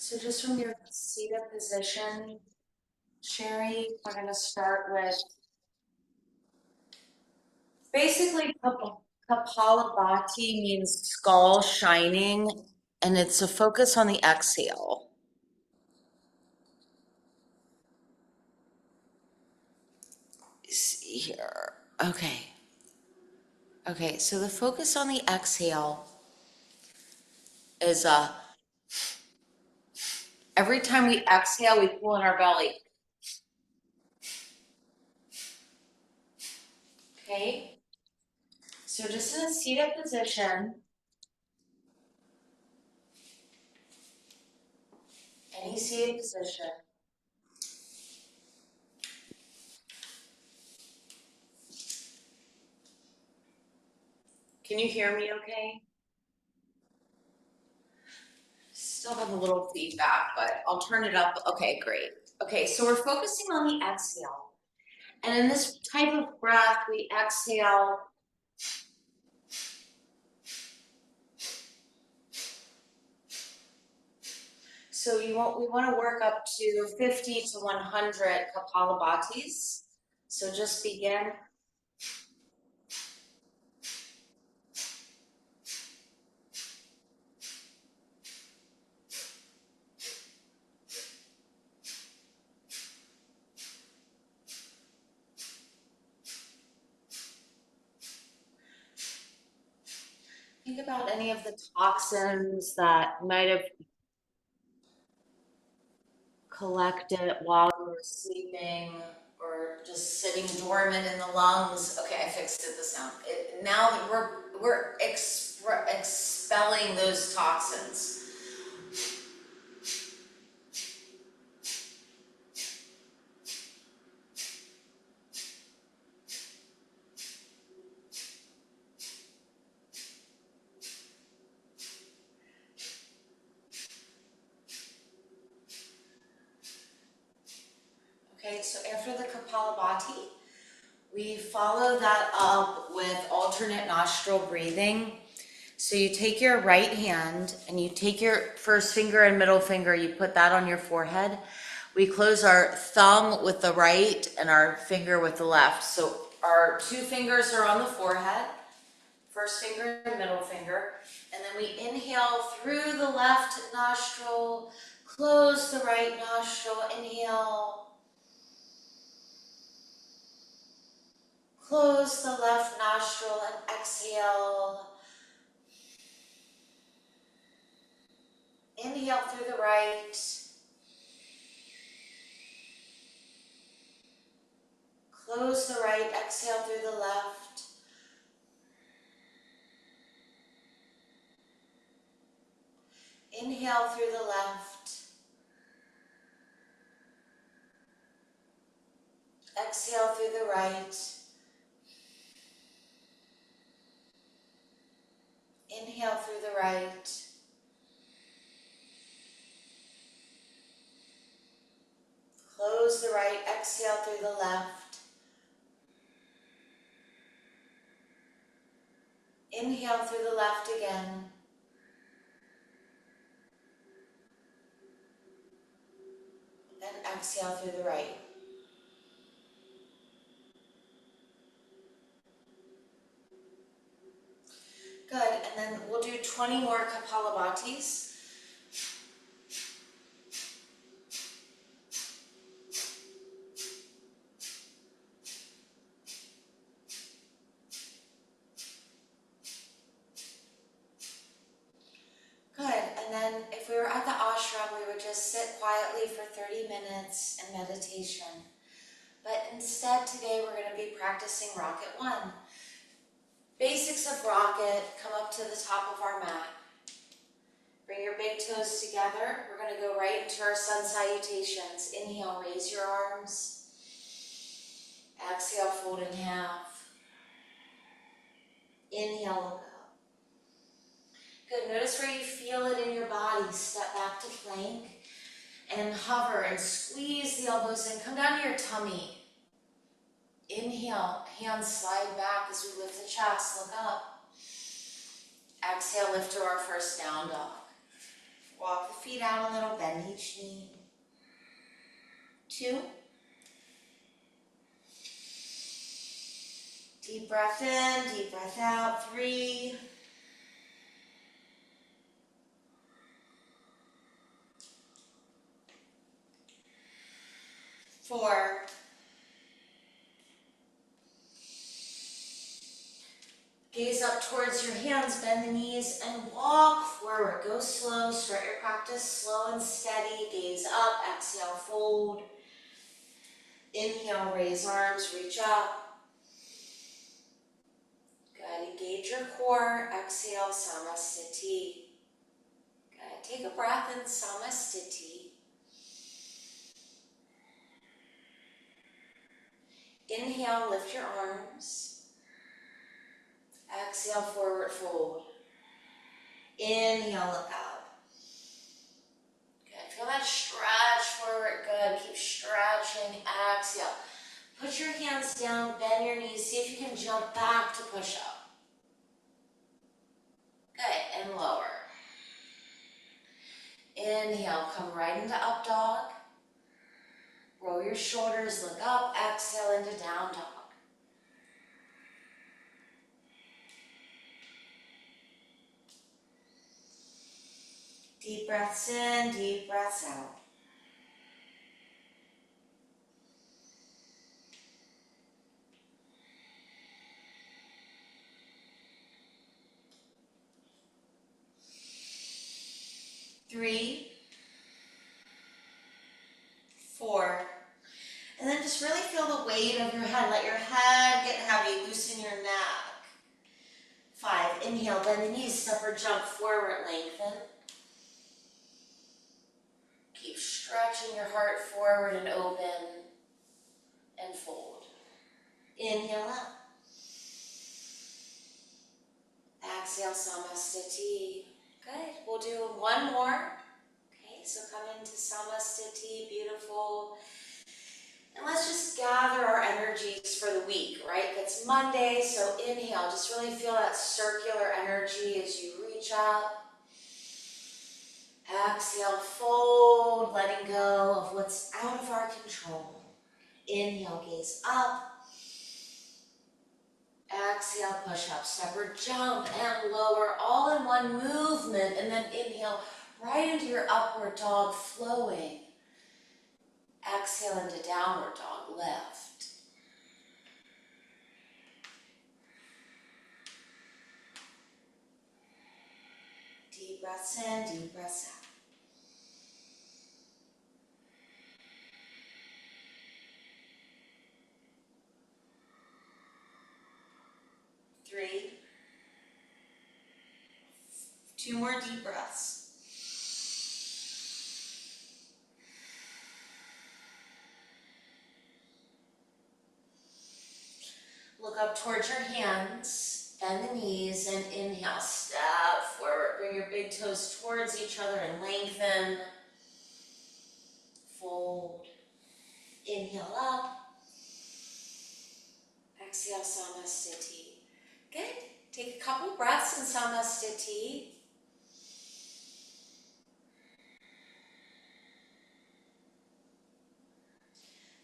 So just from your seated position, Sherry, we're going to start with basically Kapalabhati means skull shining, and it's a focus on the exhale. See here. Okay. Okay, so the focus on the exhale is every time we exhale, we pull in our belly. Okay? So just in a seated position, any seated position. Can you hear me okay? Still have a little feedback, but I'll turn it up. Okay, great. Okay, so we're focusing on the exhale. And in this type of breath, we exhale. So we want to work up to 50 to 100 Kapalabhatis. So just begin. Think about any of the toxins that might have collected while you were sleeping or just sitting dormant in the lungs. Okay, I fixed it, the sound. Now that we're expelling those toxins. Okay, so after the Kapalabhati, we follow that up with alternate nostril breathing. So you take your right hand and you take your first finger and middle finger, you put that on your forehead. We close our thumb with the right and our finger with the left. So our two fingers are on the forehead, first finger and middle finger. And then we inhale through the left nostril, close the right nostril, inhale. Close the left nostril and exhale. Inhale through the right. Close the right, exhale through the left. Inhale through the left. Exhale through the right. Inhale through the right. Close the right, exhale through the left. Inhale through the left again. And exhale through the right. Good, and then we'll do 20 more Kapalabhatis. Good, and then if we were at the ashram, we would just sit quietly for 30 minutes in meditation. But instead today we're going to be practicing Rocket 1. Basics of Rocket, come up to the top of our mat. Bring your big toes together. We're going to go right into our sun salutations. Inhale, raise your arms. Exhale, fold in half. Inhale, look up. Good, notice where you feel it in your body. Step back to plank and hover and squeeze the elbows in. Come down to your tummy. Inhale, hands slide back as we lift the chest, look up. Exhale, lift to our first down dog. Walk the feet out a little, bend each knee. 2. Deep breath in, deep breath out. 3. 4. Gaze up towards your hands, bend the knees, and walk forward. Go slow, start your practice slow and steady. Gaze up, exhale, fold. Inhale, raise arms, reach up. Good, engage your core. Exhale, Samasthiti. Good, take a breath in Samasthiti. Inhale, lift your arms. Exhale, forward fold. Inhale, look up. Good. Feel that stretch forward. Good. Keep stretching. Exhale. Put your hands down, bend your knees. See if you can jump back to push up. Good. And lower. Inhale, come right into up dog. Roll your shoulders, look up. Exhale into down dog. Deep breaths in, deep breaths out. Three, 4, and then just really feel the weight of your head. Let your head get heavy, loosen your neck. 5, inhale, bend the knees, step or jump forward, lengthen. Keep stretching your heart forward and open and fold. Inhale up. Exhale, Samasthiti. Good. We'll do one more. Okay, so come into Samasthiti, beautiful. And let's just gather our energies for the week, right? It's Monday, so inhale. Just really feel that circular energy as you reach up. Exhale, fold, letting go of what's out of our control. Inhale, gaze up. Exhale, push up, step or jump, and lower, all in one movement. And then inhale right into your upward dog, flowing. Exhale into downward dog, lift. Deep breaths in, deep breaths out. 3, 2 more deep breaths. Look up towards your hands, bend the knees, and inhale, step forward. Bring your big toes towards each other and lengthen. Fold. Inhale up. Exhale, Samasthiti. Good. Take a couple breaths in Samasthiti.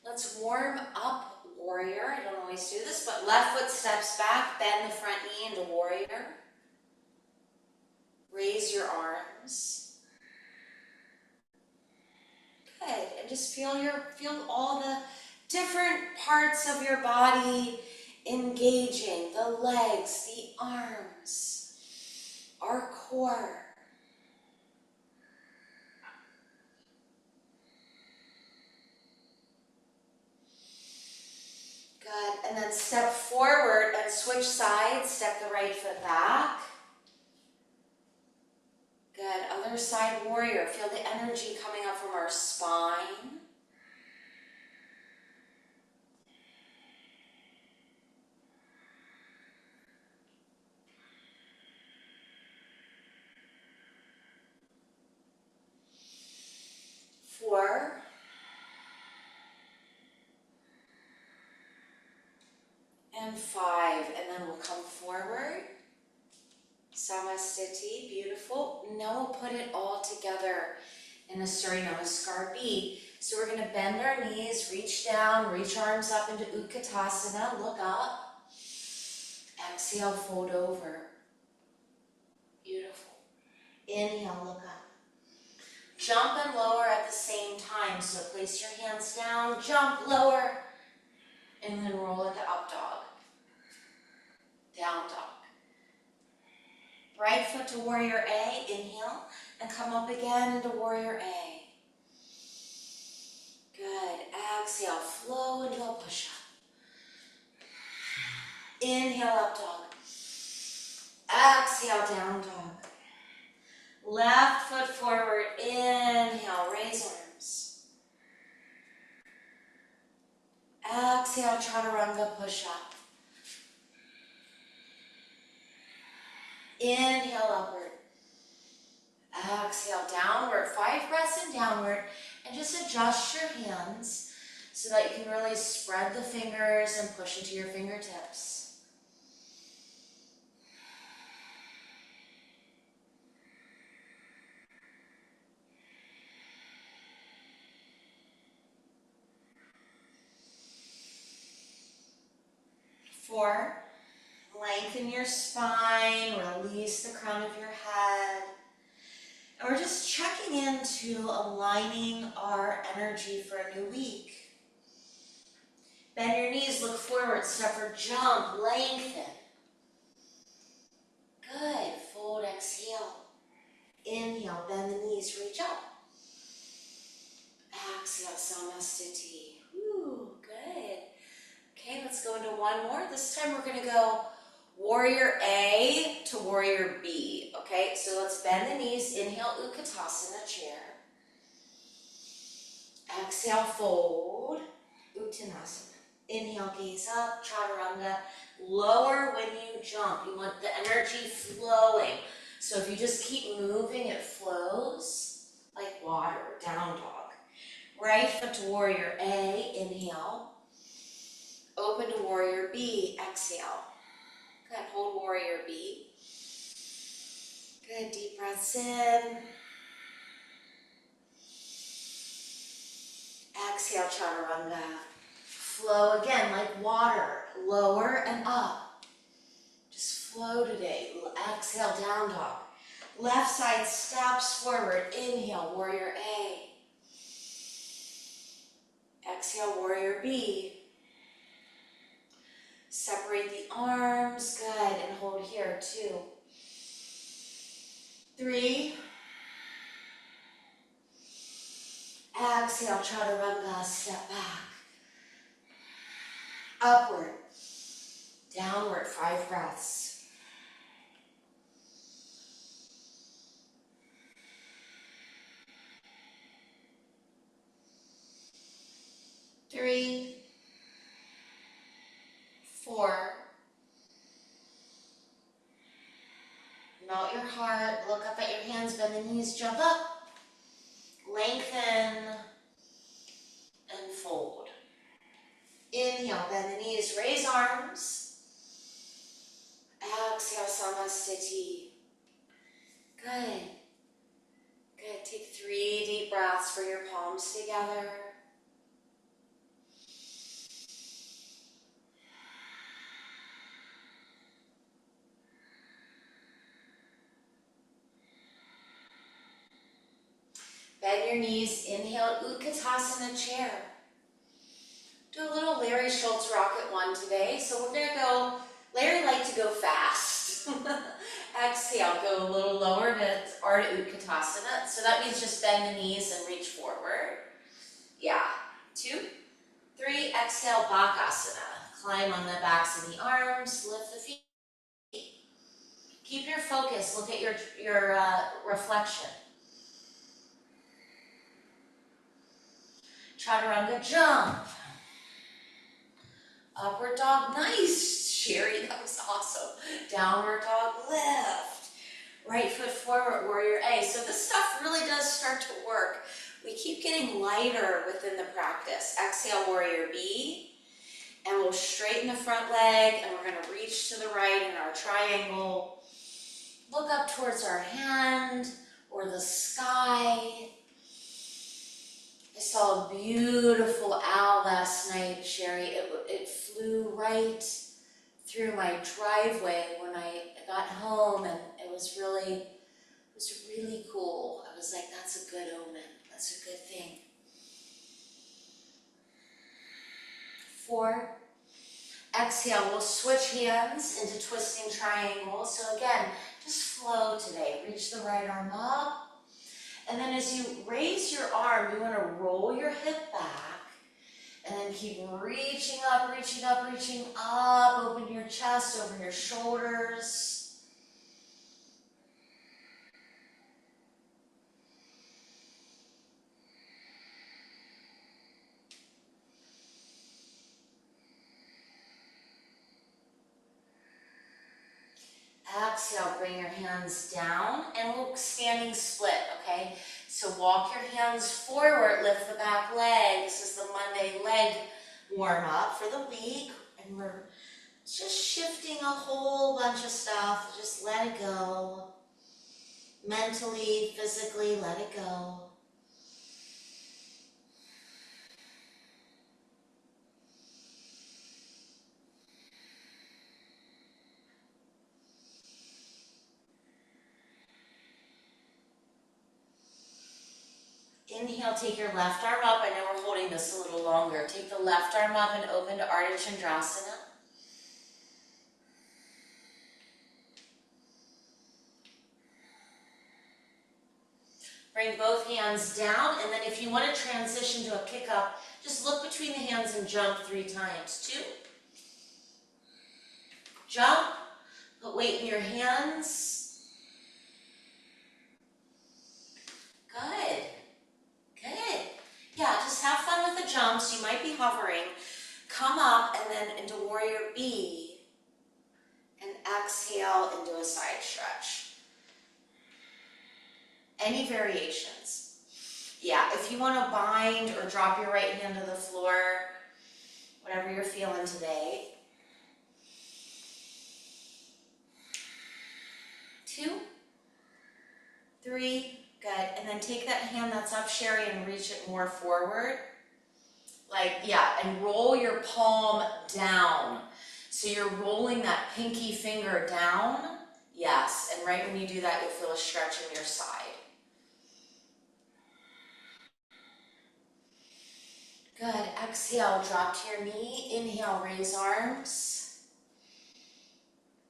Let's warm up warrior. I don't always do this, but left foot steps back, bend the front knee into warrior. Raise your arms. Good. And just feel all the different parts of your body engaging. The legs, the arms, our core. Good, and then step forward and switch sides. Step the right foot back. Good, other side warrior. Feel the energy coming up from our spine. Four. And 5, and then we'll come forward. Samasthiti. Samasthiti. Beautiful. Now we'll put it all together in a Surya Namaskar B. So we're going to bend our knees, reach down, reach arms up into Utkatasana, look up. Exhale, fold over. Beautiful. Inhale, look up. Jump and lower at the same time. So place your hands down, jump, lower, and then roll into up dog. Down dog. Right foot to warrior A, inhale, and come up again into warrior A. Good. Exhale, flow into a push-up. Inhale, up dog. Exhale, down dog. Left foot forward, inhale, raise arms. Exhale, chaturanga, push up. Inhale, upward. Exhale, downward. 5 breaths in downward. And just adjust your hands so that you can really spread the fingers and push into your fingertips. Four. Lengthen your spine, release the crown of your head. And we're just checking into aligning our energy for a new week. Bend your knees, look forward, step or jump, lengthen. Good, fold, exhale. Inhale, bend the knees, reach up. Exhale, Samasthiti. Woo, good. Okay, let's go into one more. This time we're gonna go warrior A to warrior B, okay? So let's bend the knees, inhale, Utkatasana, chair. Exhale, fold, Uttanasana. Inhale, gaze up, chaturanga. Lower when you jump. You want the energy flowing. So if you just keep moving, it flows like water, down dog. Right foot to warrior A, inhale. Open to warrior B, exhale. Good, hold warrior B. Good, deep breaths in. Exhale, chaturanga. Flow again like water, lower and up. Just flow today. Exhale, down dog. Left side steps forward. Inhale, warrior A. Exhale, warrior B. Separate the arms, good, and hold here, 2, 3. Exhale, chaturanga, step back. Upward, downward, 5 breaths. Three, 4. Melt your heart, look up at your hands, bend the knees, jump up, lengthen, and fold. Inhale, bend the knees, raise arms. Exhale, Samasthiti. Good. Good, take 3 deep breaths for your palms together. Bend your knees, inhale, Utkatasana, chair. Do a little Larry Schultz rocket one today. So we're gonna go, Larry liked to go fast. Exhale, go a little lower to Ardha Utkatasana. So that means just bend the knees and reach forward. Yeah, 2, 3, exhale, Bakasana. Climb on the backs of the arms, lift the feet. Keep your focus, look at your reflection. Chaturanga, jump. Upward dog, nice, Sherry, that was awesome. Downward dog, lift. Right foot forward, warrior A. So this stuff really does start to work. We keep getting lighter within the practice. Exhale, warrior B. And we'll straighten the front leg, and we're gonna reach to the right in our triangle. look up towards our hand or the sky. I saw a beautiful owl last night, Sherry. It flew right through my driveway when I got home, and it was really cool. I was like, that's a good omen. That's a good thing. 4. Exhale, we'll switch hands into twisting triangles. So again, just flow today. Reach the right arm up. And then as you raise your arm, you want to roll your hip back. And then keep reaching up, reaching up, reaching up. Open your chest, over your shoulders. Exhale, bring your hands down, and we'll standing split, okay? So walk your hands forward, lift the back leg. This is the Monday leg warm up for the week, and we're just shifting a whole bunch of stuff. Just let it go. Mentally, physically, let it go. Inhale, take your left arm up. I know we're holding this a little longer. Take the left arm up and open to Ardha Chandrasana. Bring both hands down, and then if you want to transition to a kick up, just look between the hands and jump 3 times. 2. Jump. Put weight in your hands. Good. Good. Yeah, just have fun with the jumps. You might be hovering. Come up and then into Warrior B. And exhale into a side stretch. Any variations? Yeah, if you want to bind or drop your right hand to the floor, whatever you're feeling today. 2, 3, good. And then take that hand that's up, Sherry, and reach it more forward. Like, yeah, and roll your palm down. So you're rolling that pinky finger down. Yes, and right when you do that, you'll feel a stretch in your side. Good. Exhale, drop to your knee. Inhale, raise arms.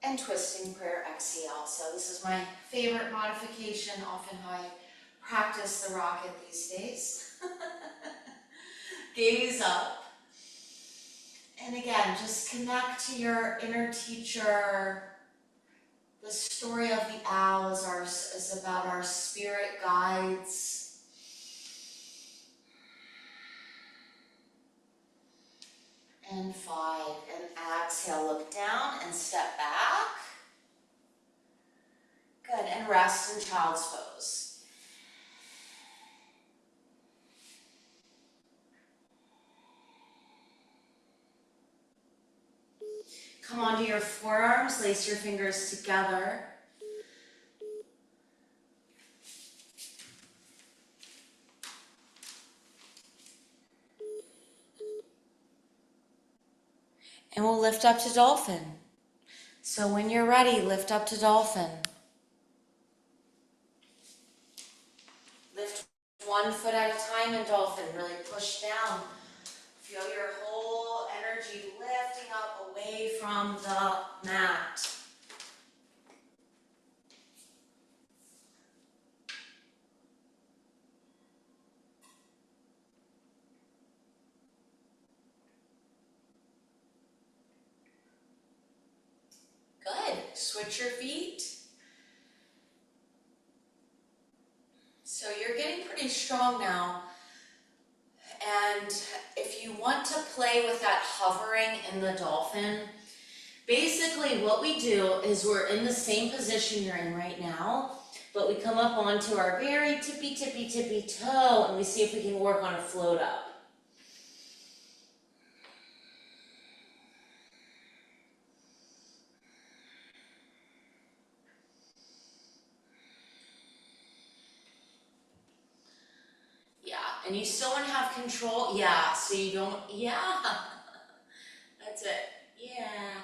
And twisting prayer, exhale. So this is my favorite modification, often how I practice the rocket these days. Gaze up. And again, just connect to your inner teacher. The story of the owl is about our spirit guides. And 5, and exhale, look down and step back. Good, and rest in child's pose. Come onto your forearms, lace your fingers together. And we'll lift up to dolphin. So when you're ready, lift up to dolphin. Lift 1 foot at a time in dolphin. Really push down. Feel your whole energy lifting up away from the mat. Good. Switch your feet. So you're getting pretty strong now. And if you want to play with that hovering in the dolphin, basically what we do is we're in the same position you're in right now, but we come up onto our very tippy toe, and we see if we can work on a float up. and you still want to have control. Yeah, so you don't, yeah. That's it. Yeah.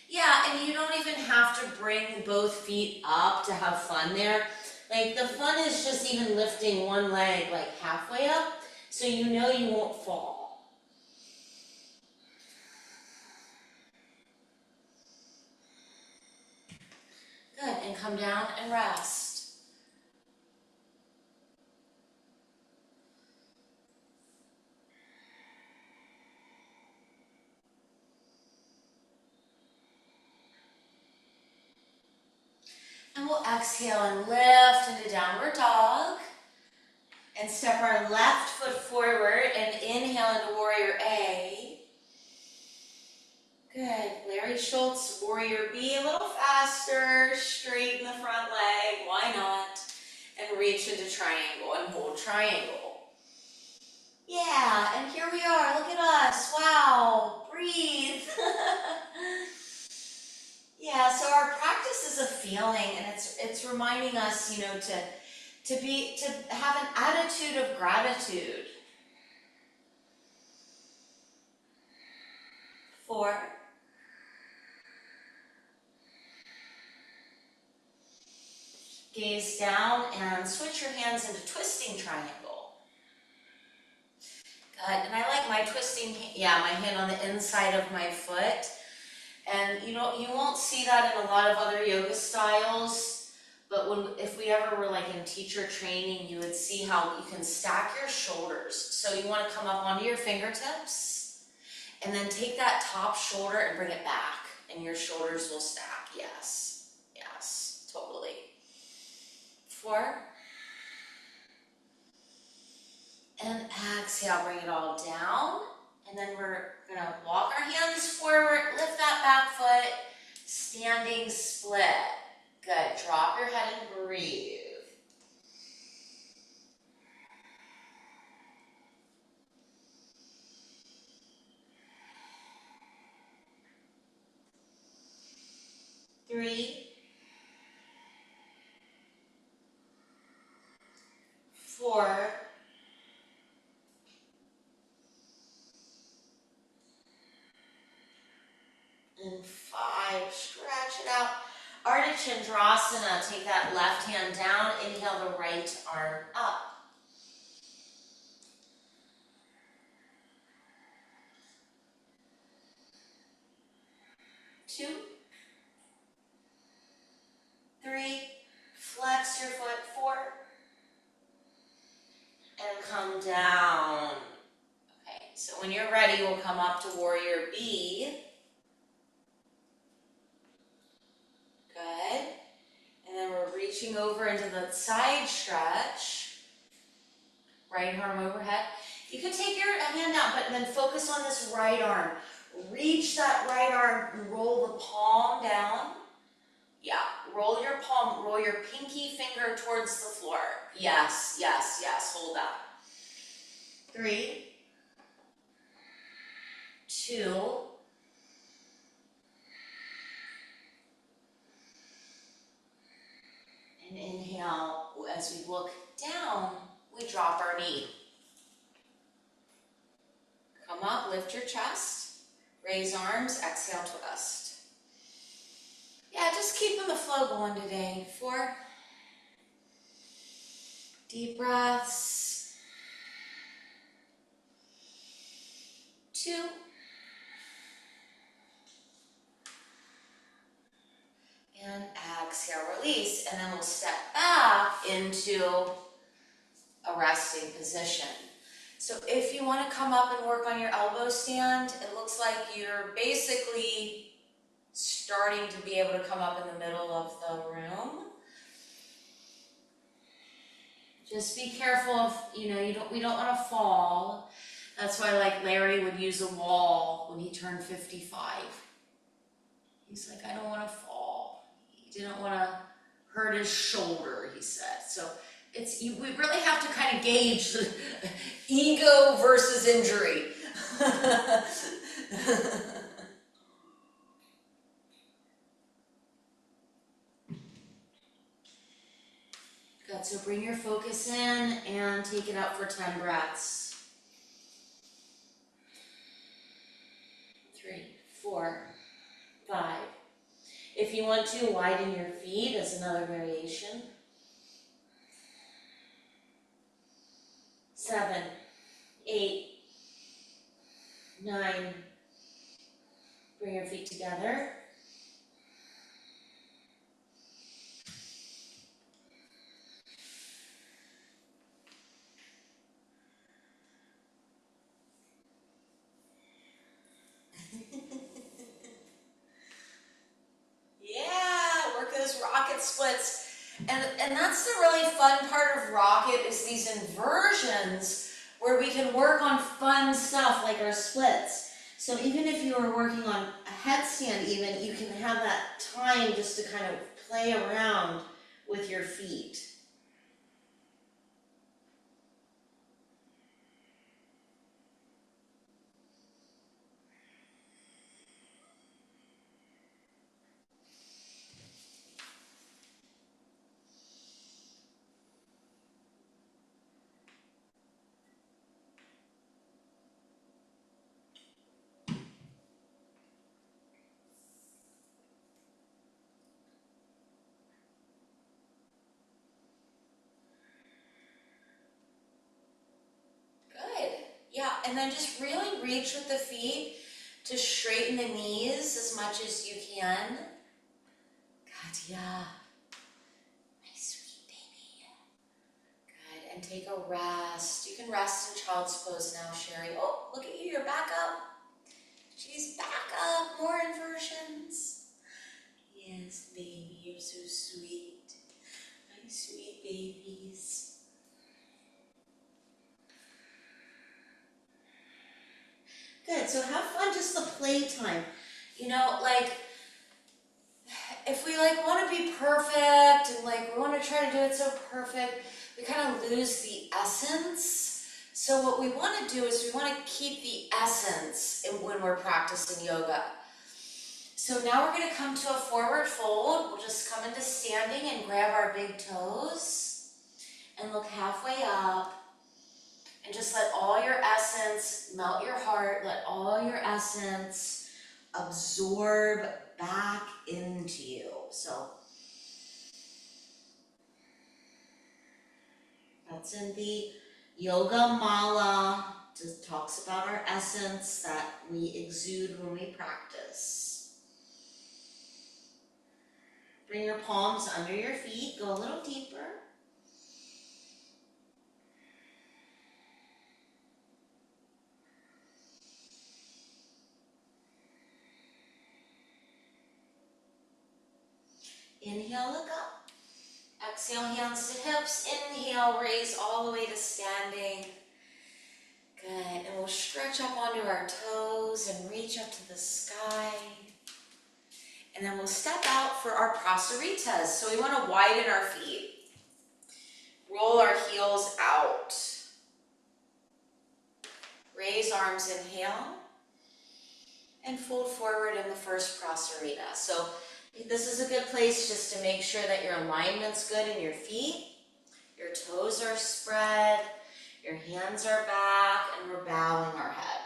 Yeah, and you don't even have to bring both feet up to have fun there. Like the fun is just even lifting one leg like halfway up, so you know you won't fall. Good, and come down and rest. And we'll exhale and lift into downward dog. And step our left foot forward and inhale into warrior A. Good. Larry Schultz, warrior B, a little faster. Straighten the front leg. Why not? And reach into triangle and hold triangle. Yeah, and here we are. Look at us. Wow. Breathe. Yeah, so our practice is a feeling, and it's reminding us, you know, to have an attitude of gratitude. 4. Gaze down and switch your hands into twisting triangle. Good, and I like my twisting, yeah, my hand on the inside of my foot. And you know, you won't see that in a lot of other yoga styles, but if we ever were like in teacher training, you would see how you can stack your shoulders. So you want to come up onto your fingertips and then take that top shoulder and bring it back, and your shoulders will stack. Yes, yes, totally. 4. And exhale, bring it all down. And then we're gonna walk our hands forward, lift that back foot, standing split. Good, drop your head and breathe. Three, 4, and 5. Stretch it out. Ardha Chandrasana. Take that left hand down. Inhale the right arm up. 2, 3. Flex your foot. 4. And come down. Okay, so when you're ready, we'll come up to warrior B. Good. And then we're reaching over into the side stretch. Right arm overhead. You can take your hand down, but then focus on this right arm. Reach that right arm and roll the palm down. Yeah, roll your palm, roll your pinky finger towards the floor. Yes, yes, yes, hold that. 3, 2, and inhale. As we look down, we drop our knee. Come up, lift your chest, raise arms, exhale, twist. Yeah, just keeping the flow going today. 4. Deep breaths. 2. And exhale, release. And then we'll step back into a resting position. So if you want to come up and work on your elbow stand, it looks like you're basically starting to be able to come up in the middle of the room. Just be careful of, you know, we don't want to fall. That's why like Larry would use a wall when he turned 55. He's like, I don't want to fall. He didn't want to hurt his shoulder, he said. So we really have to kind of gauge the ego versus injury. Good. Good, so bring your focus in and take it up for 10 breaths. 3, 4, 5. If you want to, widen your feet as another variation. 7, 8, 9. Bring your feet together. 'Those rocket splits. And that's the really fun part of rocket is these inversions where we can work on fun stuff like our splits. So even if you are working on a headstand even, you can have that time just to kind of play around with your feet. Yeah, and then just really reach with the feet to straighten the knees as much as you can. Good, yeah. My sweet baby. Good, and take a rest. You can rest in child's pose now, Sherry. Oh, look at you, you're back up. She's back up, more inversions. Yes, baby, you're so sweet. My sweet babies. Good, so have fun, just the playtime. You know, like, if we want to be perfect and we want to try to do it so perfect, we kind of lose the essence. So what we want to do is we want to keep the essence when we're practicing yoga. So now we're going to come to a forward fold. We'll just come into standing and grab our big toes and look halfway up. And just let all your essence melt your heart. Let all your essence absorb back into you. So that's in the Yoga Mala. It talks about our essence that we exude when we practice. Bring your palms under your feet. Go a little deeper. Inhale, look up. Exhale, hands to hips. Inhale, raise all the way to standing. Good, and we'll stretch up onto our toes and reach up to the sky. And then we'll step out for our prasaritas. So we want to widen our feet. Roll our heels out. Raise arms, inhale. And fold forward in the first prasarita. So this is a good place just to make sure that your alignment's good in your feet. Your toes are spread. Your hands are back. And we're bowing our head.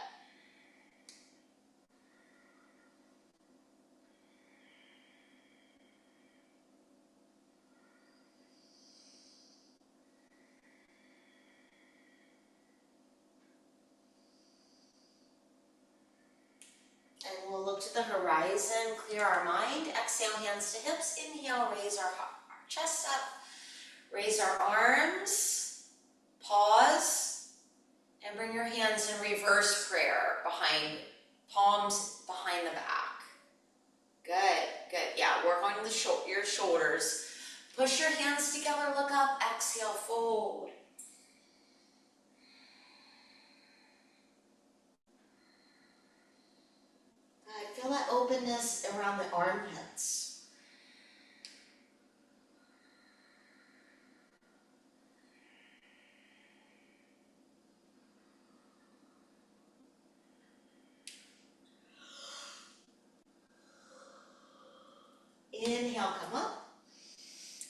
And we'll look to the horizon, clear our mind. Exhale, hands to hips. Inhale, raise our chest up. Raise our arms. Pause. And bring your hands in reverse prayer behind, palms behind the back. Good, good. Yeah, work on your shoulders. Push your hands together, look up. Exhale, fold. Good. Feel that openness around the armpits. Inhale, come up.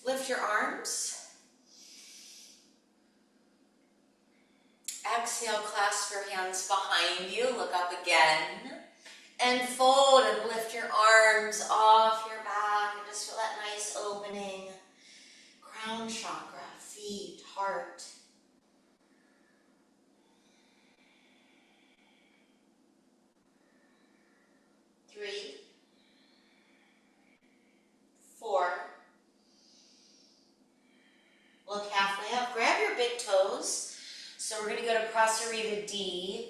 Lift your arms. Exhale, clasp your hands behind you. Look up again. And fold and lift your arms off your back. And just feel that nice opening. Crown chakra, feet, heart. Three, four. Look halfway up. Grab your big toes. So we're going to go to Prasarita D.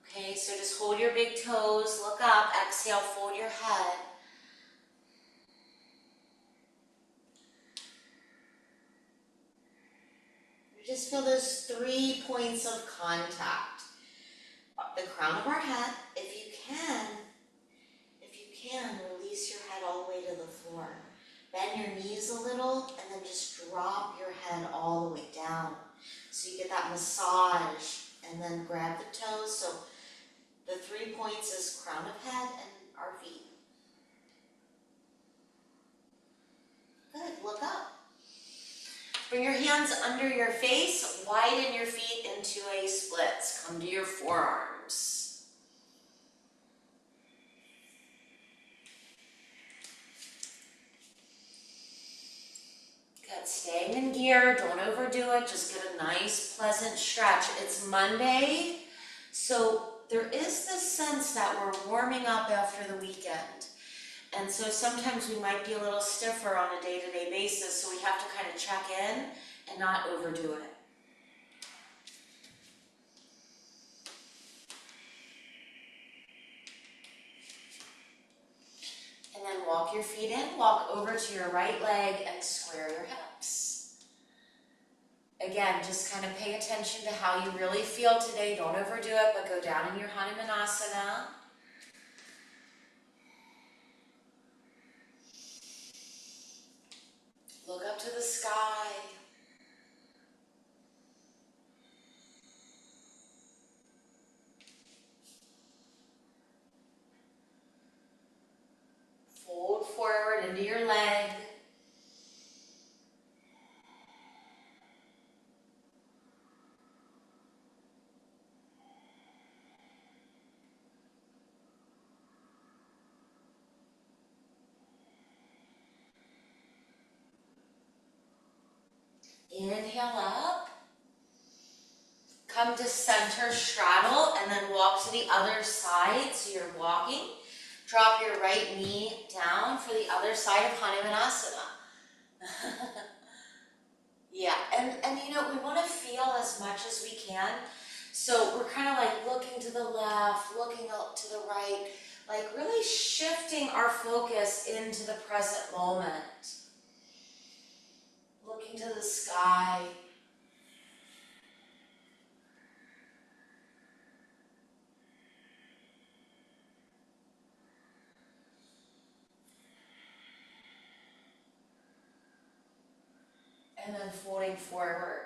Okay, so just hold your big toes. Look up. Exhale, fold your head. Just feel those 3 points of contact. The crown of our head, if you can, release your head all the way to the floor. Bend your knees a little and then just drop your head all the way down. So you get that massage and then grab the toes. So the 3 points is crown of head and our feet. Good, look up. Bring your hands under your face, widen your feet into a splits. Come to your forearms. Good, staying in gear, don't overdo it, just get a nice pleasant stretch. It's Monday, so there is this sense that we're warming up after the weekend. And so sometimes we might be a little stiffer on a day-to-day basis, so we have to kind of check in and not overdo it. And then walk your feet in, walk over to your right leg and square your hips. Again, just kind of pay attention to how you really feel today. Don't overdo it, but go down in your Hanumanasana. Look up to the sky. Fold forward into your leg. Inhale up. Come to center straddle and then walk to the other side. So you're walking. Drop your right knee down for the other side of Hanumanasana. Yeah, and you know, we want to feel as much as we can. So we're kind of like looking to the left, looking up to the right, like really shifting our focus into the present moment. Looking to the sky. And then folding forward.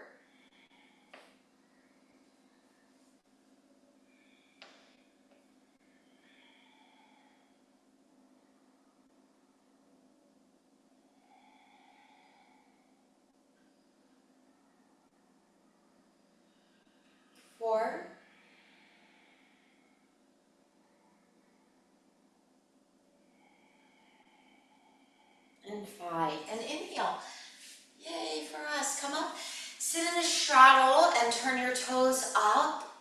Four. And five. And inhale. Yay for us. Come up. Sit in a straddle and turn your toes up.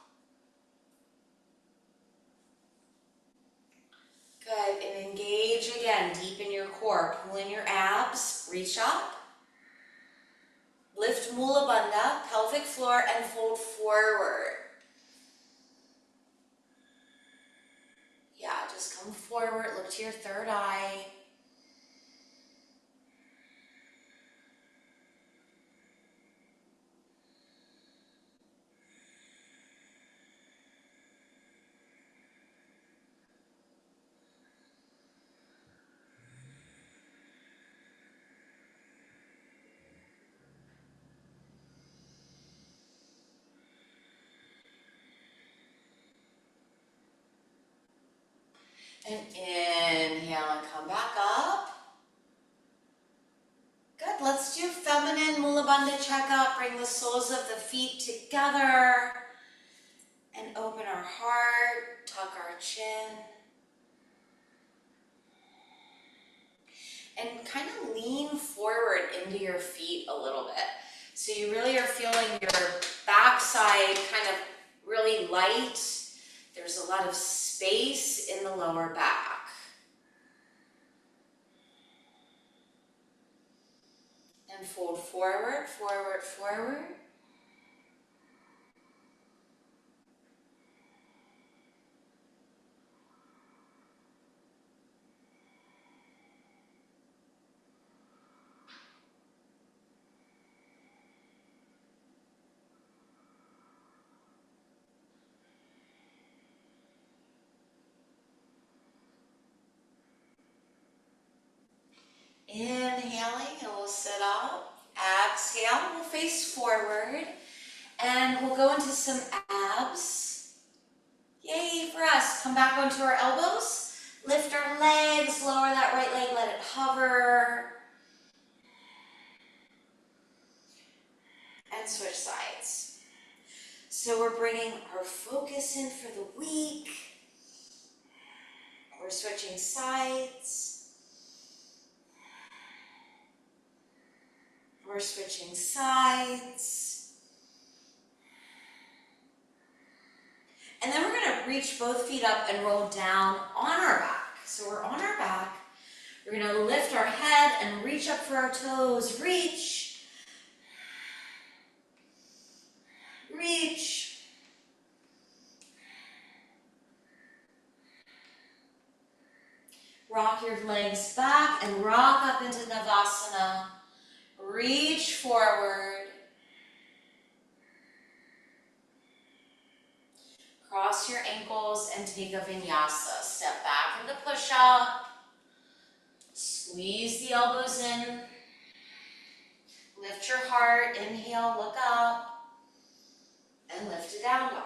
Good. And engage again deep in your core. Pull in your abs. Reach up. Lift Mula Bandha, pelvic floor, and fold forward. Yeah, just come forward. Look to your third eye. And inhale and come back up. Good, let's do feminine Mula Bandha checkup. Bring the soles of the feet together and open our heart, tuck our chin. And kind of lean forward into your feet a little bit. So you really are feeling your backside kind of really light. There's a lot of space in the lower back. And fold forward, forward, forward. Inhaling, and we'll sit up. Exhale, we'll face forward. And we'll go into some abs. Yay for us. Come back onto our elbows. Lift our legs, lower that right leg, let it hover. And switch sides. So we're bringing our focus in for the week. We're switching sides. We're switching sides. And then we're going to reach both feet up and roll down on our back. So we're on our back. We're going to lift our head and reach up for our toes. Reach. Reach. Rock your legs back and rock up into Navasana. Reach forward. Cross your ankles and take a vinyasa. Step back into push-up. Squeeze the elbows in. Lift your heart. Inhale, look up. And lift it down, dog.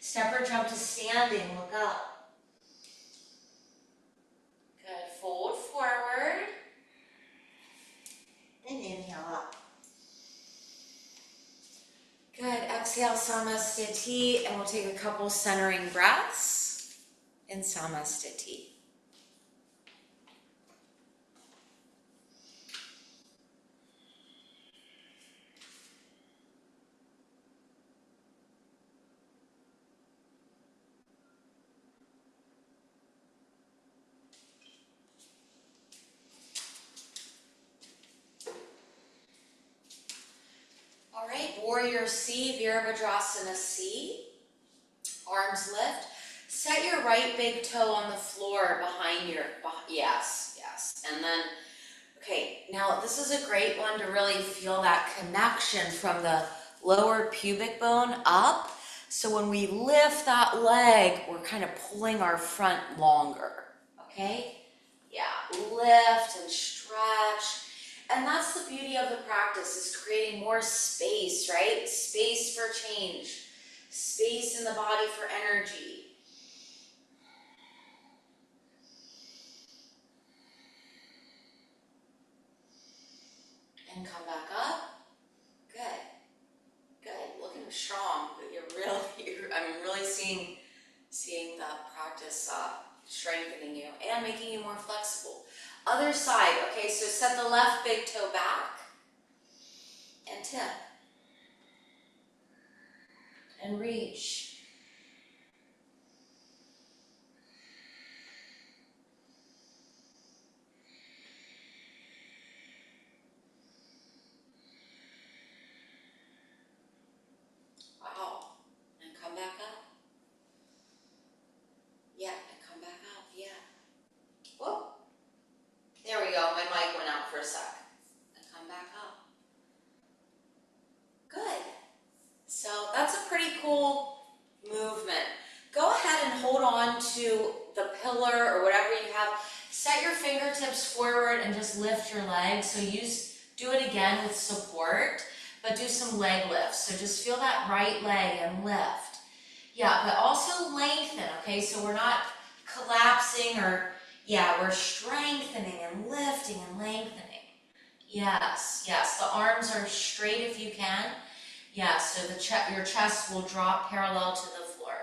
Step or jump to standing, look up. Good, fold forward. And inhale up. Good, exhale, Samasthiti, and we'll take a couple centering breaths in Samasthiti. All right, Warrior C, Virabhadrasana C. Arms lift. Set your right big toe on the floor behind your, yes. And then, okay, now this is a great one to really feel that connection from the lower pubic bone up. So when we lift that leg, we're kind of pulling our front longer, okay? Yeah, lift and stretch. And that's the beauty of the practice, is creating more space, right? Space for change, space in the body for energy. And come back up. Good, looking strong. I'm really seeing the practice strengthening you and making you more flexible. Other side, okay, so set the left big toe back and tip and reach. Wow, and come back up. Yeah, and come back up, yeah. Whoa. There we go, my mic went out for a sec. And come back up. Good. So that's a pretty cool movement. Go ahead and hold on to the pillar or whatever you have. Set your fingertips forward and just lift your legs. So do it again with support, but do some leg lifts. So just feel that right leg and lift. Yeah, but also lengthen, okay? So we're not collapsing or, Yeah, we're strengthening and lifting and lengthening. Yes, yes, the arms are straight if you can. Yeah, so your chest will drop parallel to the floor.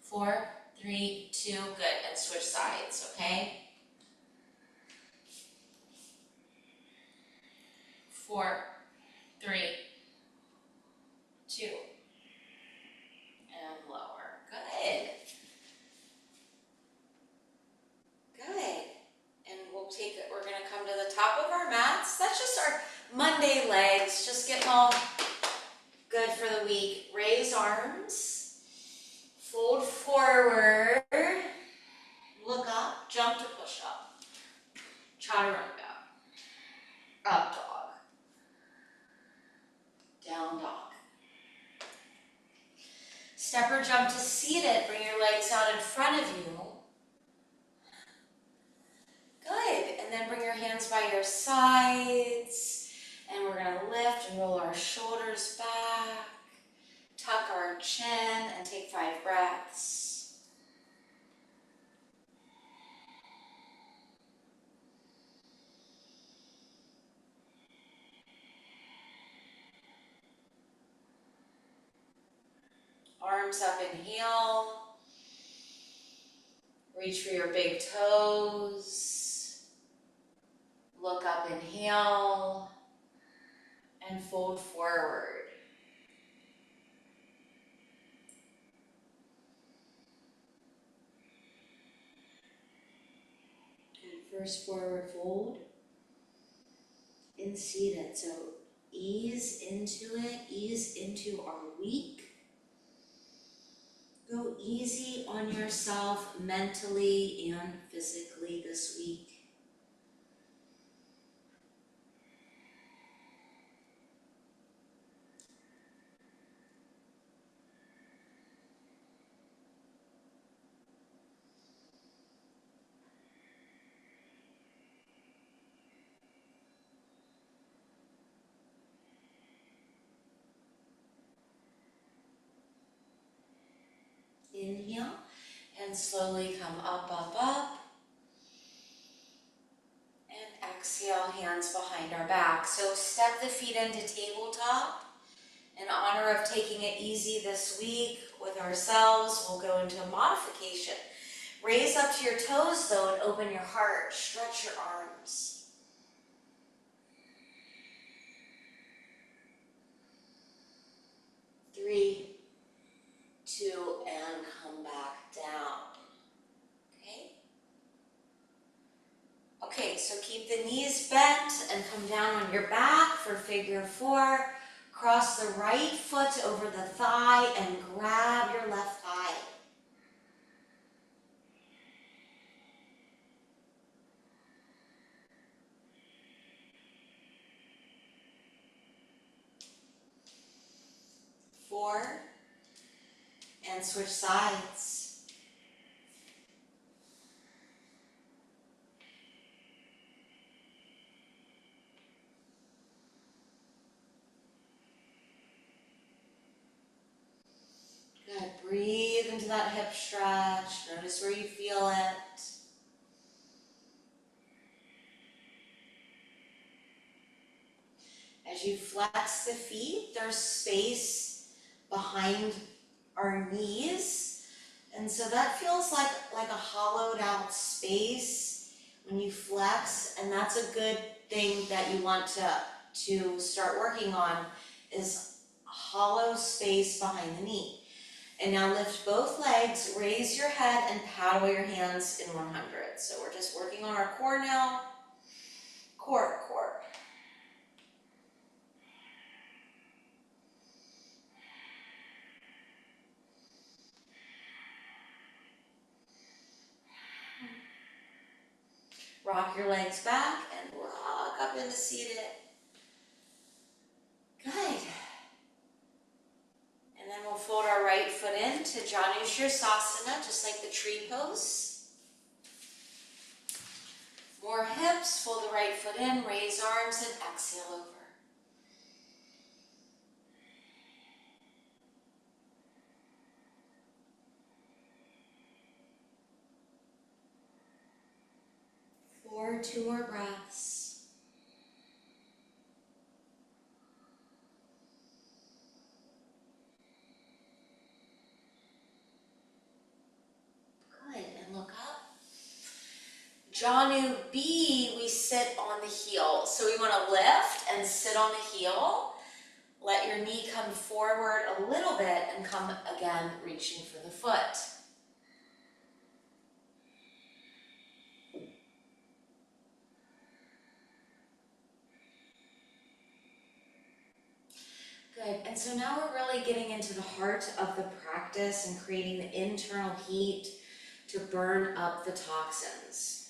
4, 3, 2, good, and switch sides, okay? 4, 3, 2, and lower. Good. Good. And we're gonna come to the top of our mats. That's just our Monday legs, just getting all good for the week. Raise arms, fold forward, look up, jump to push up, chaturanga, up dog, down dog. Step or jump to seated, bring your legs out in front of you. Good, and then bring your hands by your sides, and we're gonna lift and roll our shoulders back, tuck our chin, and take 5 breaths. Arms up, inhale. Reach for your big toes. Look up, inhale. And fold forward. And first forward fold. In seated. So ease into it, ease into our week. Go easy on yourself mentally and physically this week. Inhale and slowly come up, up, up. And exhale, hands behind our back. So step the feet into tabletop. In honor of taking it easy this week with ourselves, we'll go into a modification. Raise up to your toes though and open your heart. Stretch your arms. Three, 2, and come back down. Okay, so keep the knees bent and come down on your back for figure 4. Cross the right foot over the thigh and grab your left thigh. Four, and switch sides. Good, breathe into that hip stretch. Notice where you feel it. As you flex the feet, there's space behind our knees. And so that feels like a hollowed out space when you flex. And that's a good thing that you want to start working on, is hollow space behind the knee. And now lift both legs, raise your head, and pat away your hands in 100. So we're just working on our core now. Core, core. Rock your legs back and rock up into seated. Good. And then we'll fold our right foot into Janu Sirsasana, just like the tree pose. More hips, fold the right foot in, raise arms, and exhale over. for 2 more breaths. Good, and look up. Janu B, we sit on the heel. So we want to lift and sit on the heel. Let your knee come forward a little bit and come again, reaching for the foot. Good, and so now we're really getting into the heart of the practice and creating the internal heat to burn up the toxins.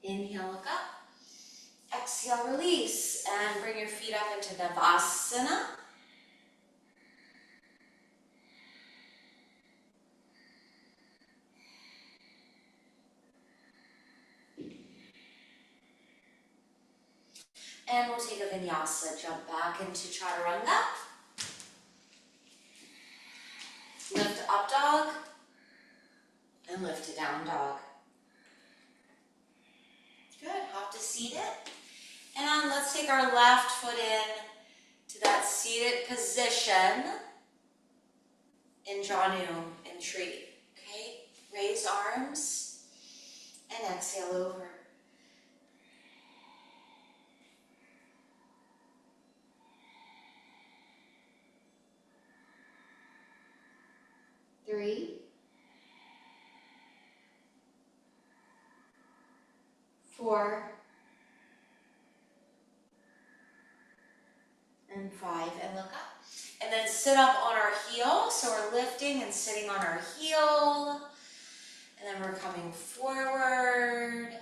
Inhale, look up. Exhale, release, and bring your feet up into Navasana. And we'll take a vinyasa, jump back into chaturanga. Lift up dog, and lift to down dog. Good, hop to seated. And let's take our left foot in to that seated position in Janu, in tree. Okay, raise arms and exhale over. Three, 4, and 5, and look up. And then sit up on our heel, so we're lifting and sitting on our heel. And then we're coming forward.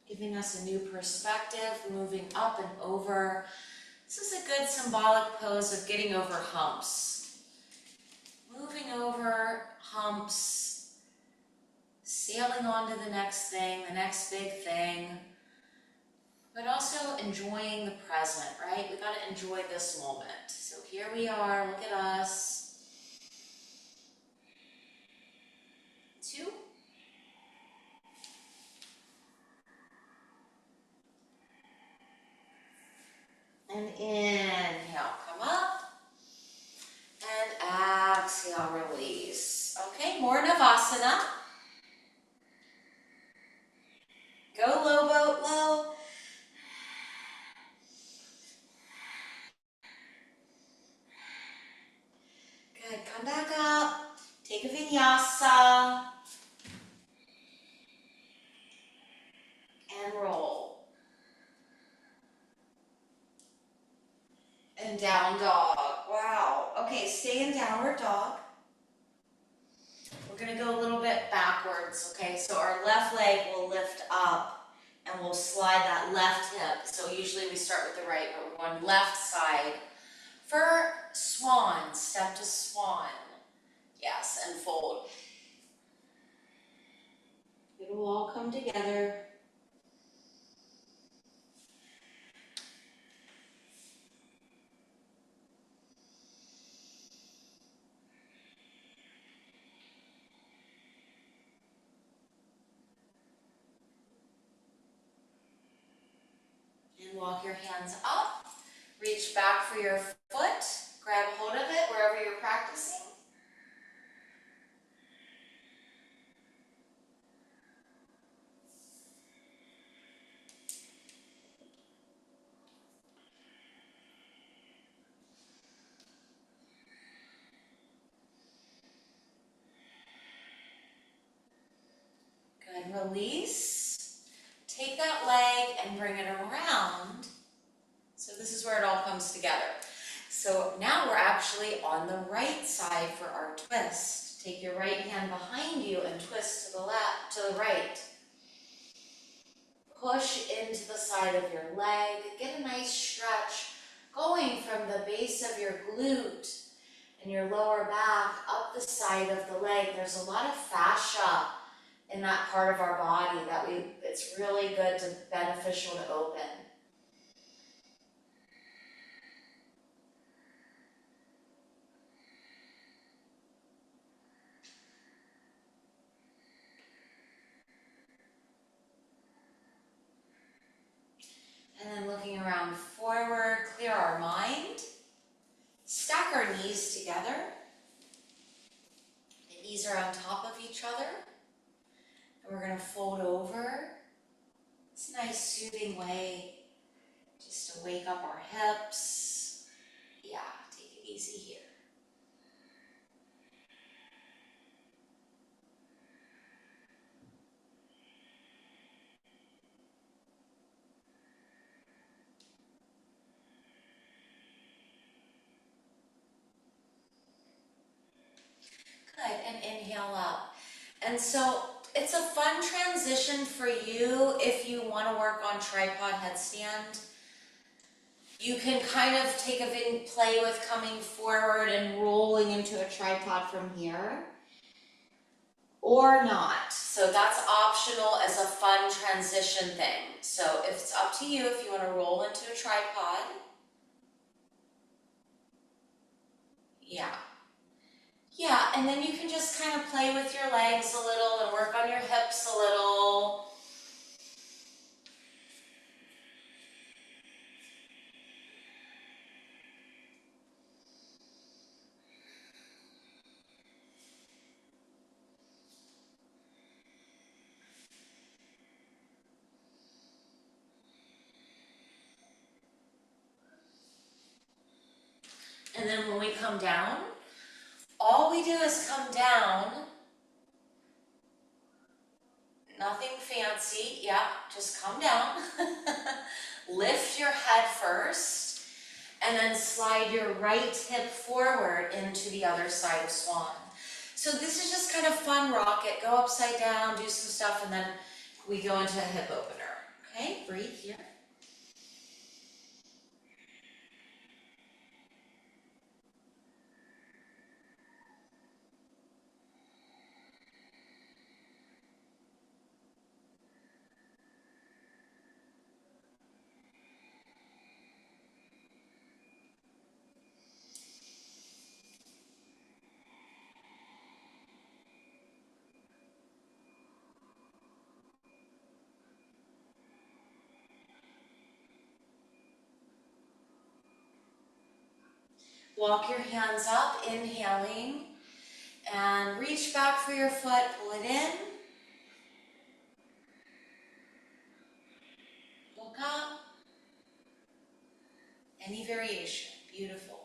Giving us a new perspective, moving up and over. This is a good symbolic pose of getting over humps. Moving over humps, sailing on to the next thing, the next big thing, but also enjoying the present, right? We got to enjoy this moment. So here we are, look at us. 2. And inhale, come up. And exhale, release. Okay, more Navasana. Go low boat, low. Good, come back up. Take a vinyasa. And roll. And down dog. Wow. Okay, stay in downward dog. We're going to go a little bit backwards, okay? So our left leg will lift up and we'll slide that left hip. So usually we start with the right, but we're going left side. For swan, step to swan. Yes, and fold. It will all come together. And walk your hands up. Reach back for your foot. Grab hold of it wherever you're practicing. Good, release. Take that leg and bring it around. So this is where it all comes together. So now we're actually on the right side for our twist. Take your right hand behind you and twist to the left, to the right. Push into the side of your leg. Get a nice stretch going from the base of your glute and your lower back, up the side of the leg. There's a lot of fascia in that part of our body that it's really good to beneficial to open. And then looking around forward, clear our mind. Stack our knees together. The knees are on top of each other. And we're going to fold over. It's a nice soothing way just to wake up our hips. Yeah, take it easy here. Good, and inhale up. And so it's a fun transition for you if you want to work on tripod headstand. You can kind of play with coming forward and rolling into a tripod from here, or not. So that's optional as a fun transition thing. So it's up to you if you want to roll into a tripod. Yeah. Yeah, and then you can just kind of play with your legs a little and work on your hips a little. And then when we come down, all we do is come down. Nothing fancy, yeah, just come down. Lift your head first, and then slide your right hip forward into the other side of swan. So this is just kind of fun rocket. Go upside down, do some stuff, and then we go into a hip opener. Okay, breathe here. Walk your hands up, inhaling, and reach back for your foot, pull it in. Look up. Any variation, beautiful.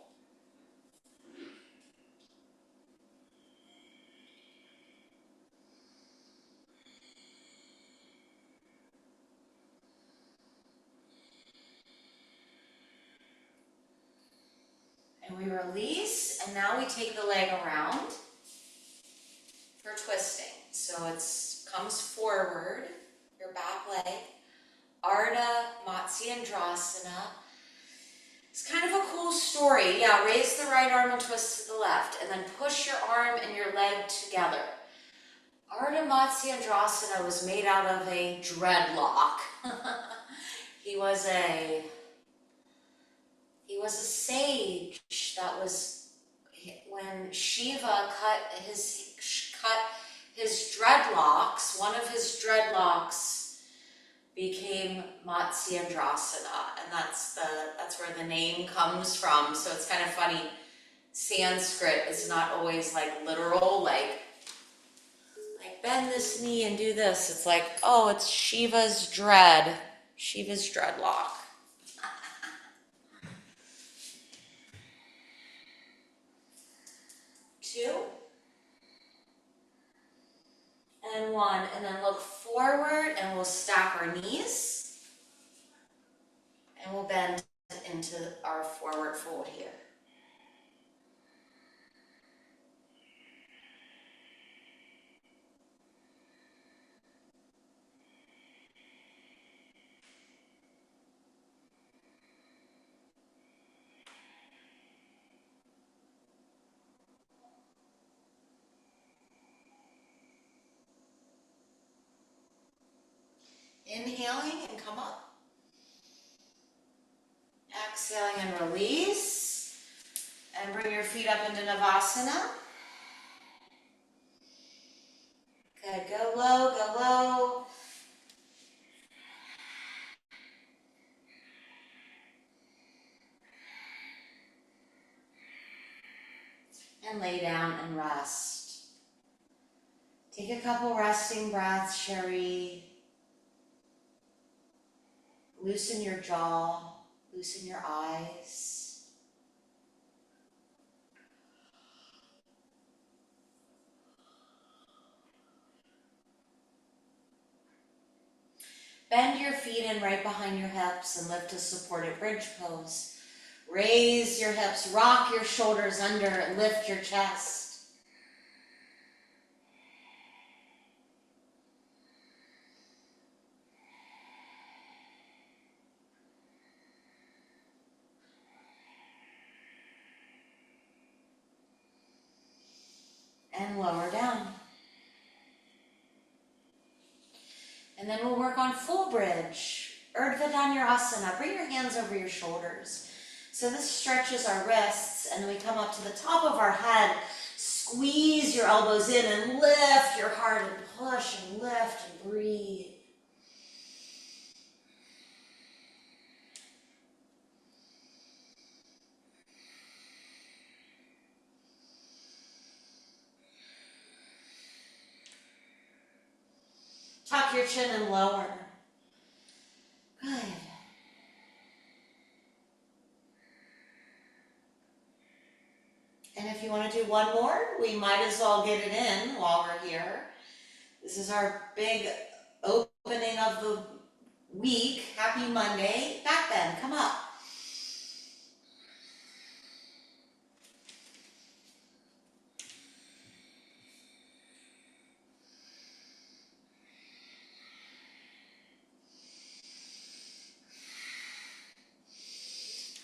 And we release, and now we take the leg around for twisting. So it comes forward, your back leg, Ardha Matsyendrasana. It's kind of a cool story. Yeah, raise the right arm and twist to the left, and then push your arm and your leg together. Ardha Matsyendrasana was made out of a dreadlock. He was a sage that was, when Shiva cut his dreadlocks, one of his dreadlocks became Matsyendrasana, and that's where the name comes from. So it's kind of funny. Sanskrit is not always like literal, like bend this knee and do this. It's like, oh, it's Shiva's dreadlock. 2 and 1, and then look forward, and we'll stack our knees, and we'll bend into our forward fold here. Inhaling and come up. Exhaling and release. And bring your feet up into Navasana. Good, go low, go low. And lay down and rest. Take a couple resting breaths, Sherry. Loosen your jaw, loosen your eyes. Bend your feet in right behind your hips and lift to supported bridge pose. Raise your hips, rock your shoulders under and lift your chest. And lower down. And then we'll work on full bridge, Urdhva Dhanurasana. Bring your hands over your shoulders. So this stretches our wrists, and then we come up to the top of our head. Squeeze your elbows in and lift your heart and push and lift and breathe. Tuck your chin and lower. Good. And if you want to do one more, we might as well get it in while we're here. This is our big opening of the week. Happy Monday. Back bend, come up.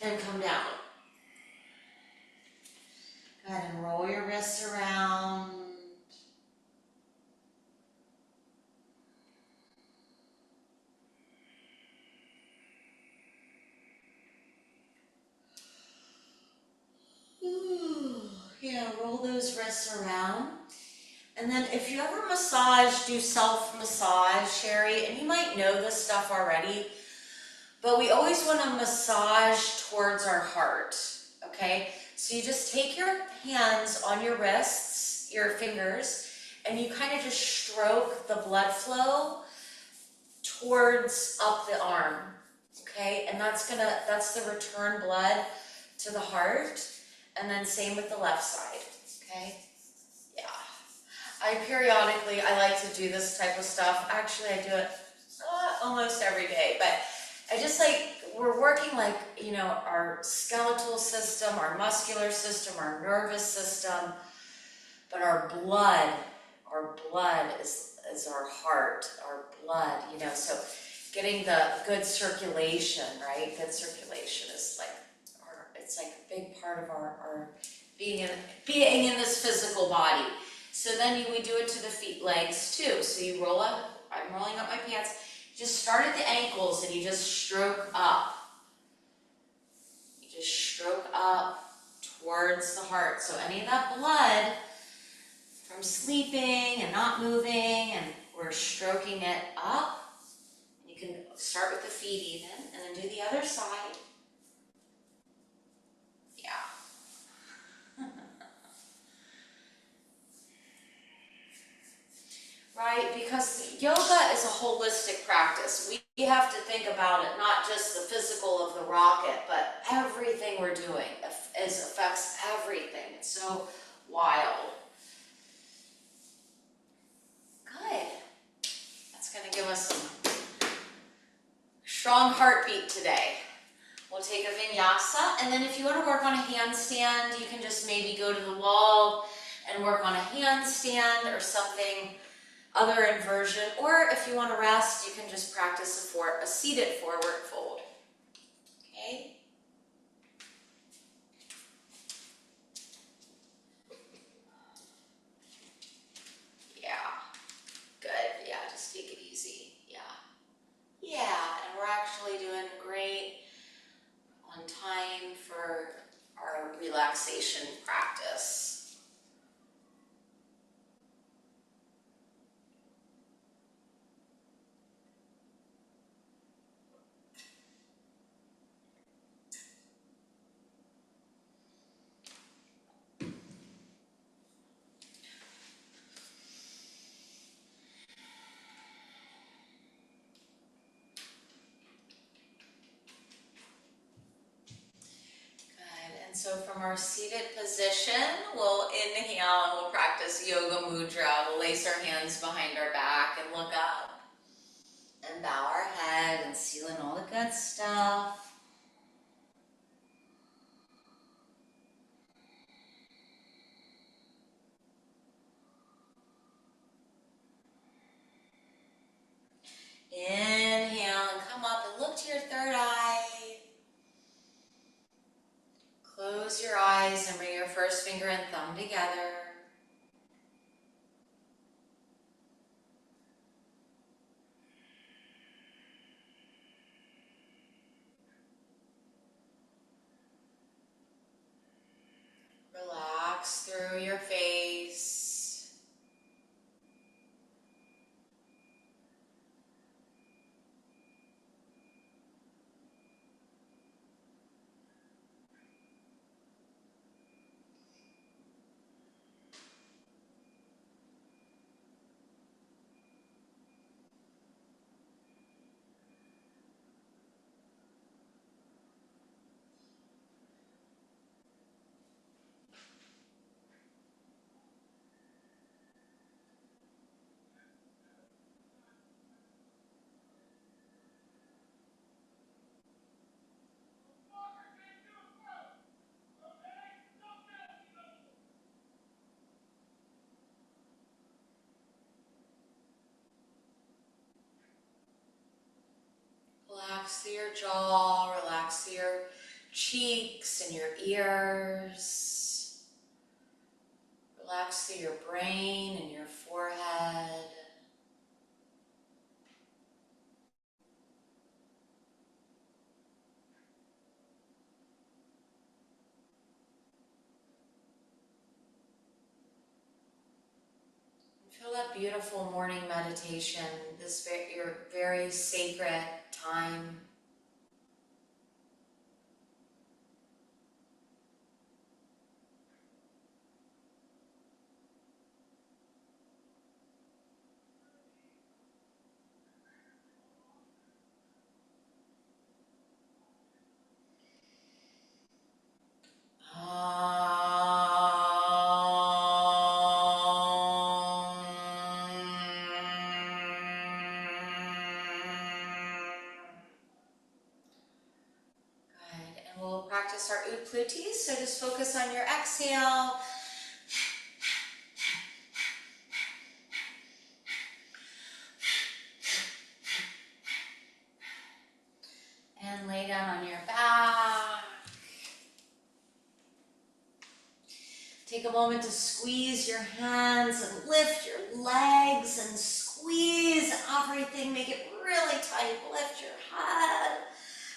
And come down. Go ahead and roll your wrists around. Ooh, yeah, roll those wrists around. And then if you ever massage, do self-massage, Sherry, and you might know this stuff already, but we always want to massage towards our heart, okay? So you just take your hands on your wrists, your fingers, and you kind of just stroke the blood flow towards up the arm, okay? And that's the return blood to the heart. And then same with the left side, okay? Yeah. I like to do this type of stuff. Actually, I do it almost every day, but I just we're working our skeletal system, our muscular system, our nervous system, but our blood is our heart, our blood, so getting the good circulation, right? Good circulation is it's like a big part of our being in this physical body. So then we do it to the feet, legs too. So you roll up, I'm rolling up my pants. Just start at the ankles and you just stroke up. You just stroke up towards the heart. So any of that blood from sleeping and not moving, and we're stroking it up. You can start with the feet even, and then do the other side. Yeah. Right, because yoga is a holistic practice. We have to think about it, not just the physical of the rocket, but everything we're doing affects everything. It's so wild. Good. That's going to give us some strong heartbeat today. We'll take a vinyasa, and then if you want to work on a handstand, you can just maybe go to the wall and work on a handstand or something, other inversion, or if you want to rest, you can just practice a seated forward fold. Okay? Yeah. Good. Yeah, just take it easy. Yeah. relaxation practice. And so from our seated position, we'll inhale and we'll practice Yoga Mudra. We'll lace our hands behind our back and look up and bow our head and seal in all the good stuff. Inhale and come up and look to your third eye. Close your eyes and bring your first finger and thumb together. Relax through your face. Relax through your jaw, relax through your cheeks and your ears. Relax through your brain and your forehead. Feel that beautiful morning meditation, your very sacred time. We'll practice our Utpluttis, so just focus on your exhale. And lay down on your back. Take a moment to squeeze your hands and lift your legs and squeeze everything. Make it really tight. Lift your head.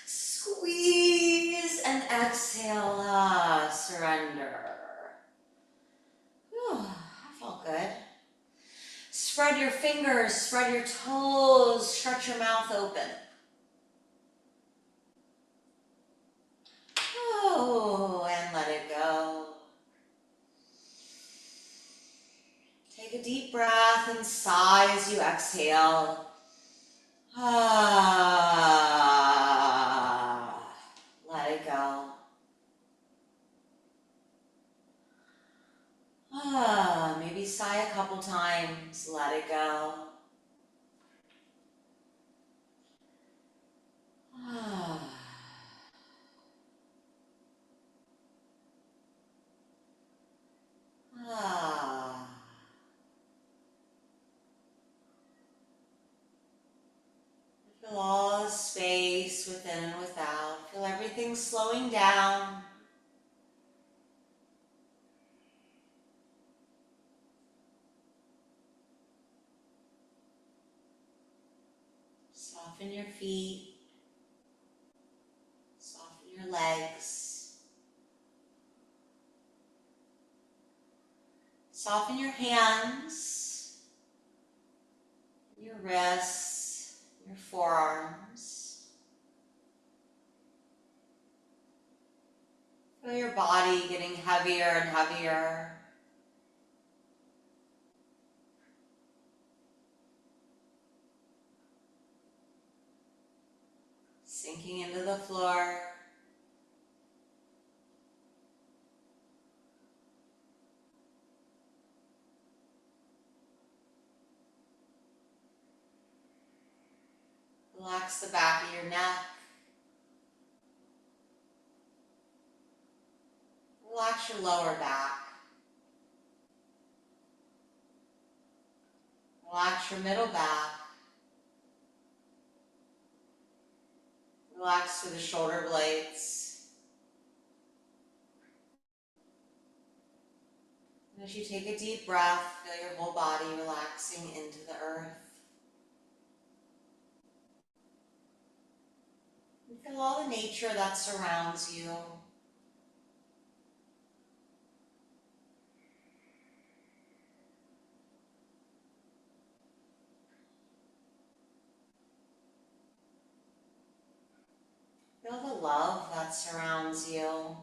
Squeeze and exhale, surrender. Whew, that felt good. Spread your fingers, spread your toes, stretch your mouth open. Oh, and let it go. Take a deep breath and sigh as you exhale. Let it go. Maybe sigh a couple times. Let it go. Feel all the space within and without. Feel everything slowing down. Soften your feet. Soften your legs. Soften your hands, your wrists, your forearms. Feel your body getting heavier and heavier. Sinking into the floor. Relax the back of your neck. Relax your lower back. Relax your middle back. Relax through the shoulder blades. And as you take a deep breath, feel your whole body relaxing into the earth. And feel all the nature that surrounds you. Feel the love that surrounds you.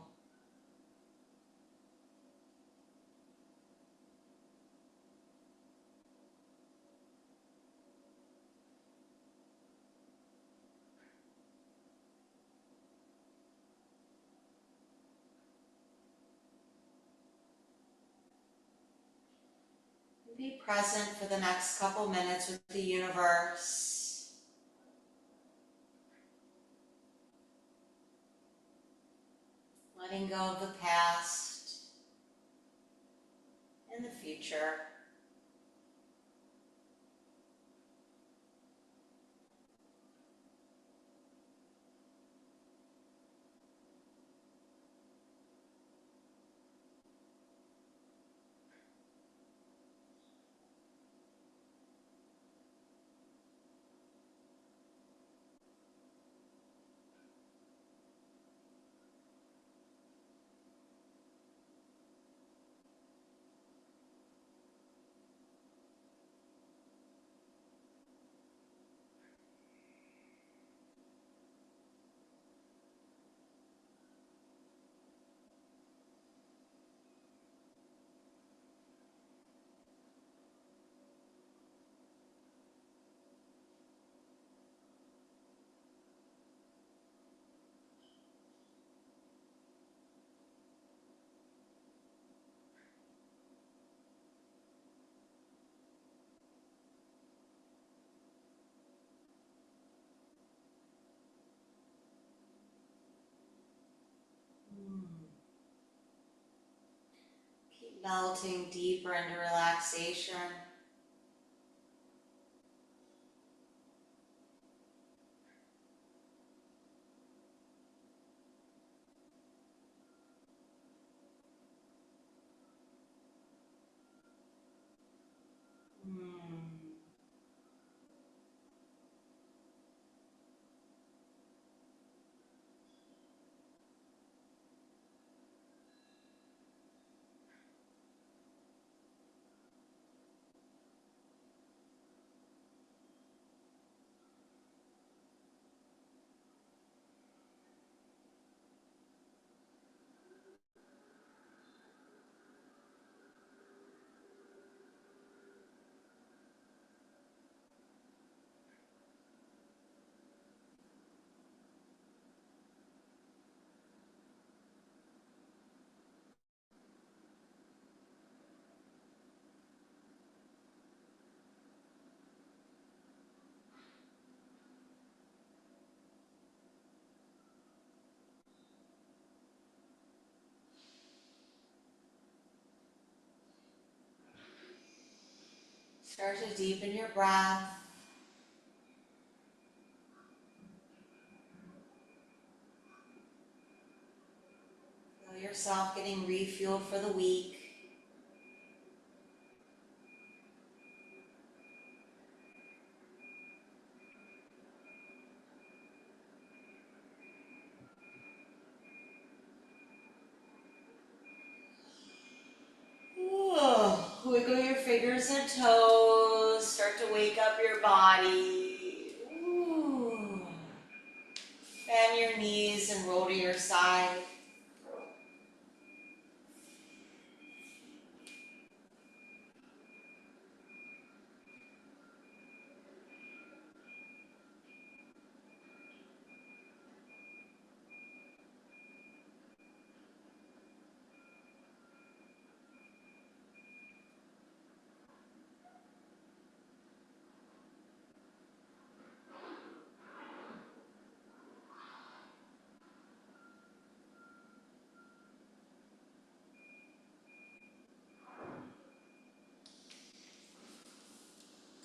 And be present for the next couple minutes with the universe. Letting go of the past and the future. Keep melting deeper into relaxation. Start to deepen your breath. Feel yourself getting refueled for the week. Wiggle your fingers and toes. Start to wake up your body. Ooh. Bend your knees and roll to your side.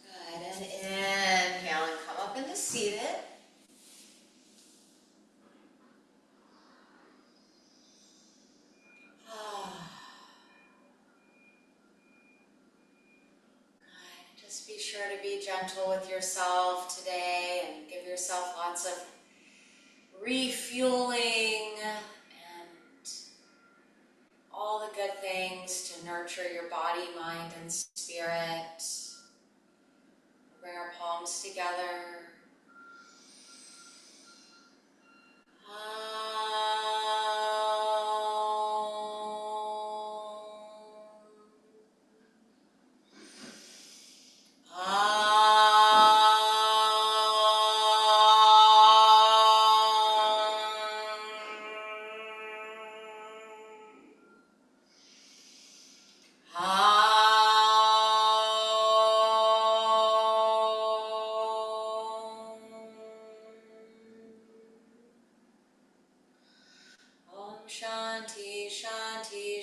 Good, and inhale and come up into seated. Just be sure to be gentle with yourself today and give yourself lots of refueling and all the good things to nurture your body, mind, and spirit. Bring our palms together. Om Shanti, Shanti,